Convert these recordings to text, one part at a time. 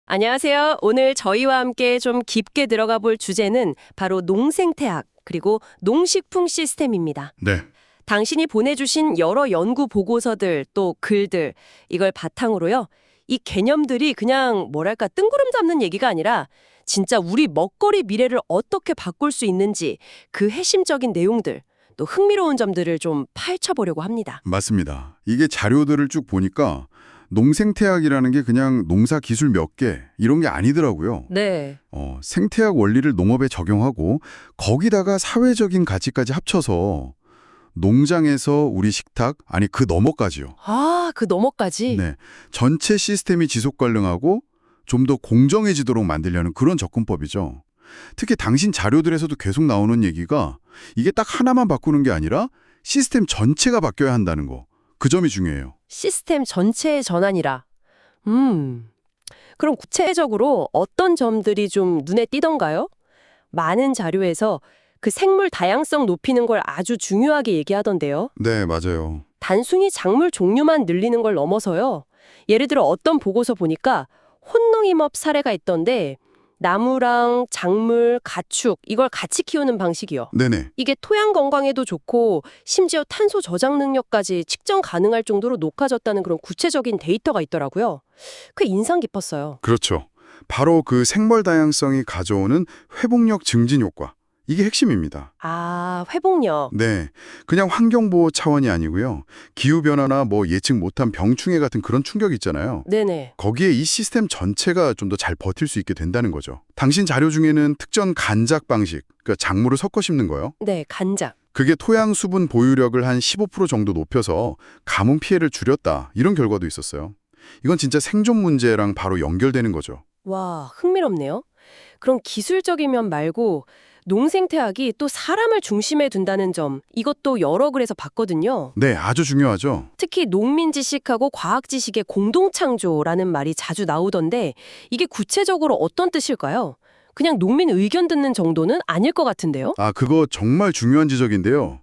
안녕하세요. 오늘 저희와 함께 좀 깊게 들어가 볼 주제는 바로 농생태학, 그리고 농식품 시스템입니다. 네, 당신이 보내주신 여러 연구 보고서들, 또 글들, 이걸 바탕으로요. 이 개념들이 그냥 뭐랄까 뜬구름 잡는 얘기가 아니라 진짜 우리 먹거리 미래를 어떻게 바꿀 수 있는지 그 핵심적인 내용들, 또 흥미로운 점들을 좀 파헤쳐보려고 합니다. 맞습니다. 이게 자료들을 쭉 보니까 농생태학이라는 게 그냥 농사 기술 몇 개 이런 게 아니더라고요. 네. 생태학 원리를 농업에 적용하고 거기다가 사회적인 가치까지 합쳐서 농장에서 우리 식탁, 아니 그 너머까지요. 아, 그 너머까지? 네, 전체 시스템이 지속 가능하고 좀 더 공정해지도록 만들려는 그런 접근법이죠. 특히 당신 자료들에서도 계속 나오는 얘기가 이게 딱 하나만 바꾸는 게 아니라 시스템 전체가 바뀌어야 한다는 거. 그 점이 중요해요. 시스템 전체의 전환이라. 그럼 구체적으로 어떤 점들이 좀 눈에 띄던가요? 많은 자료에서 그 생물 다양성 높이는 걸 아주 중요하게 얘기하던데요. 네, 맞아요. 단순히 작물 종류만 늘리는 걸 넘어서요. 예를 들어 어떤 보고서 보니까 혼농임업 사례가 있던데 나무랑 작물, 가축 이걸 같이 키우는 방식이요. 네네. 이게 토양 건강에도 좋고 심지어 탄소 저장 능력까지 측정 가능할 정도로 높아졌다는 그런 구체적인 데이터가 있더라고요. 그 인상 깊었어요. 그렇죠. 바로 그 생물 다양성이 가져오는 회복력 증진 효과. 이게 핵심입니다. 아, 회복력. 네, 그냥 환경보호 차원이 아니고요. 기후변화나 예측 못한 병충해 같은 그런 충격 있잖아요. 네네. 거기에 이 시스템 전체가 좀 더 잘 버틸 수 있게 된다는 거죠. 당신 자료 중에는 특전 간작 방식, 그러니까 작물을 섞어 심는 거요. 네, 간작. 그게 토양 수분 보유력을 한 15% 정도 높여서 가뭄 피해를 줄였다. 이런 결과도 있었어요. 이건 진짜 생존 문제랑 바로 연결되는 거죠. 와, 흥미롭네요. 그럼 기술적인 면 말고 농생태학이 또 사람을 중심에 둔다는 점, 이것도 여러 글에서 봤거든요. 네, 아주 중요하죠. 특히 농민 지식하고 과학 지식의 공동 창조라는 말이 자주 나오던데 이게 구체적으로 어떤 뜻일까요? 그냥 농민 의견 듣는 정도는 아닐 것 같은데요? 그거 정말 중요한 지적인데요.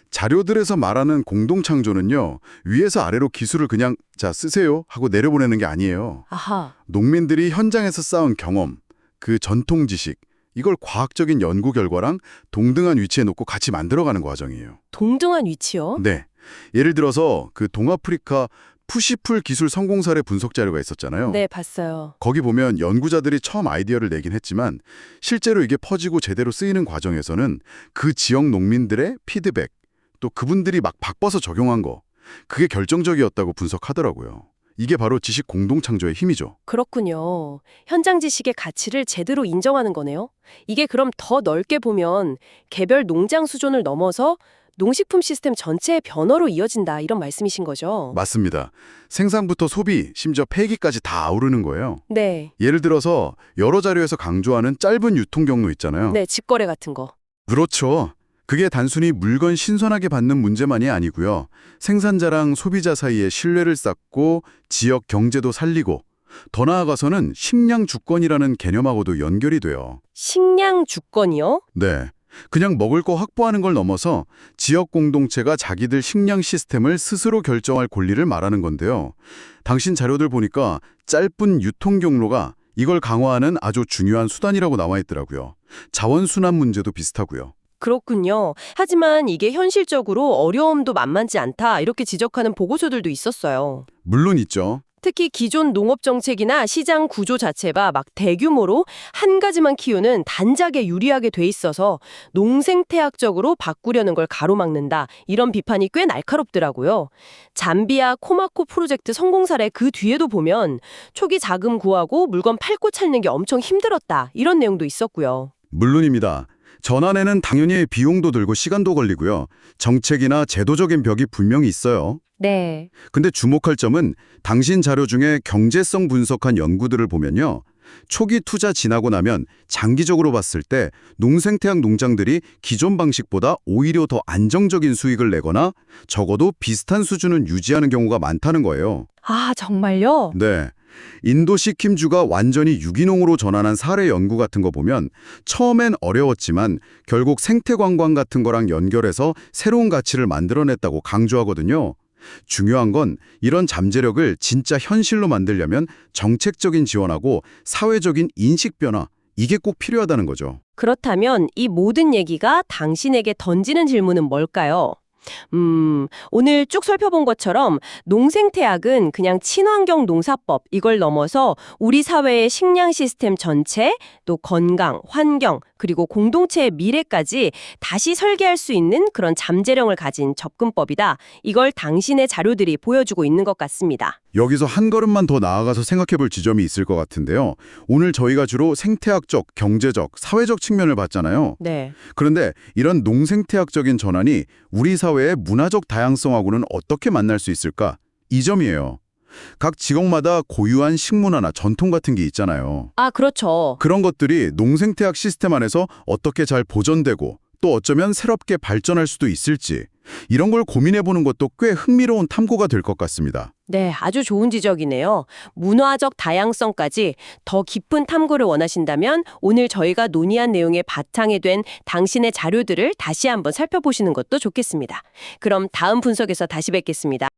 자료들에서 말하는 공동창조는요, 위에서 아래로 기술을 그냥 자 쓰세요 하고 내려보내는 게 아니에요. 아하, 농민들이 현장에서 쌓은 경험, 그 전통 지식, 이걸 과학적인 연구 결과랑 동등한 위치에 놓고 같이 만들어가는 과정이에요. 동등한 위치요? 네, 예를 들어서 그 동아프리카 푸시풀 기술 성공 사례 분석 자료가 있었잖아요. 네, 봤어요. 거기 보면 연구자들이 처음 아이디어를 내긴 했지만 실제로 이게 퍼지고 제대로 쓰이는 과정에서는 그 지역 농민들의 피드백, 또 그분들이 막 바꿔서 적용한 거, 그게 결정적이었다고 분석하더라고요. 이게 바로 지식 공동창조의 힘이죠. 그렇군요. 현장 지식의 가치를 제대로 인정하는 거네요. 이게 그럼 더 넓게 보면 개별 농장 수준을 넘어서 농식품 시스템 전체의 변화로 이어진다 이런 말씀이신 거죠? 맞습니다. 생산부터 소비, 심지어 폐기까지 다 아우르는 거예요. 네. 예를 들어서 여러 자료에서 강조하는 짧은 유통 경로 있잖아요. 네, 직거래 같은 거. 그렇죠. 그게 단순히 물건 신선하게 받는 문제만이 아니고요. 생산자랑 소비자 사이에 신뢰를 쌓고 지역 경제도 살리고 더 나아가서는 식량 주권이라는 개념하고도 연결이 돼요. 식량 주권이요? 네. 그냥 먹을 거 확보하는 걸 넘어서 지역 공동체가 자기들 식량 시스템을 스스로 결정할 권리를 말하는 건데요. 당신 자료들 보니까 짧은 유통 경로가 이걸 강화하는 아주 중요한 수단이라고 나와 있더라고요. 자원순환 문제도 비슷하고요. 그렇군요. 하지만 이게 현실적으로 어려움도 만만치 않다 이렇게 지적하는 보고서들도 있었어요. 물론 있죠. 특히 기존 농업 정책이나 시장 구조 자체가 막 대규모로 한 가지만 키우는 단작에 유리하게 돼 있어서 농생태학적으로 바꾸려는 걸 가로막는다. 이런 비판이 꽤 날카롭더라고요. 잠비아 코마코 프로젝트 성공 사례 그 뒤에도 보면 초기 자금 구하고 물건 팔고 찾는 게 엄청 힘들었다. 이런 내용도 있었고요. 물론입니다. 전환에는 당연히 비용도 들고 시간도 걸리고요. 정책이나 제도적인 벽이 분명히 있어요. 네. 근데 주목할 점은 당신 자료 중에 경제성 분석한 연구들을 보면요. 초기 투자 지나고 나면 장기적으로 봤을 때 농생태학 농장들이 기존 방식보다 오히려 더 안정적인 수익을 내거나 적어도 비슷한 수준은 유지하는 경우가 많다는 거예요. 아, 정말요? 네. 인도 시킴주가 완전히 유기농으로 전환한 사례 연구 같은 거 보면 처음엔 어려웠지만 결국 생태관광 같은 거랑 연결해서 새로운 가치를 만들어냈다고 강조하거든요. 중요한 건 이런 잠재력을 진짜 현실로 만들려면 정책적인 지원하고 사회적인 인식 변화, 이게 꼭 필요하다는 거죠. 그렇다면 이 모든 얘기가 당신에게 던지는 질문은 뭘까요? 오늘 쭉 살펴본 것처럼 농생태학은 그냥 친환경 농사법 이걸 넘어서 우리 사회의 식량 시스템 전체, 또 건강, 환경, 그리고 공동체의 미래까지 다시 설계할 수 있는 그런 잠재력을 가진 접근법이다. 이걸 당신의 자료들이 보여주고 있는 것 같습니다. 여기서 한 걸음만 더 나아가서 생각해 볼 지점이 있을 것 같은데요. 오늘 저희가 주로 생태학적, 경제적, 사회적 측면을 봤잖아요. 네. 그런데 이런 농생태학적인 전환이 우리 사회의 문화적 다양성하고는 어떻게 만날 수 있을까? 이 점이에요. 각 지역마다 고유한 식문화나 전통 같은 게 있잖아요. 아, 그렇죠. 그런 것들이 농생태학 시스템 안에서 어떻게 잘 보존되고 또 어쩌면 새롭게 발전할 수도 있을지 이런 걸 고민해보는 것도 꽤 흥미로운 탐구가 될 것 같습니다. 네, 아주 좋은 지적이네요. 문화적 다양성까지 더 깊은 탐구를 원하신다면 오늘 저희가 논의한 내용의 바탕이 된 당신의 자료들을 다시 한번 살펴보시는 것도 좋겠습니다. 그럼 다음 분석에서 다시 뵙겠습니다.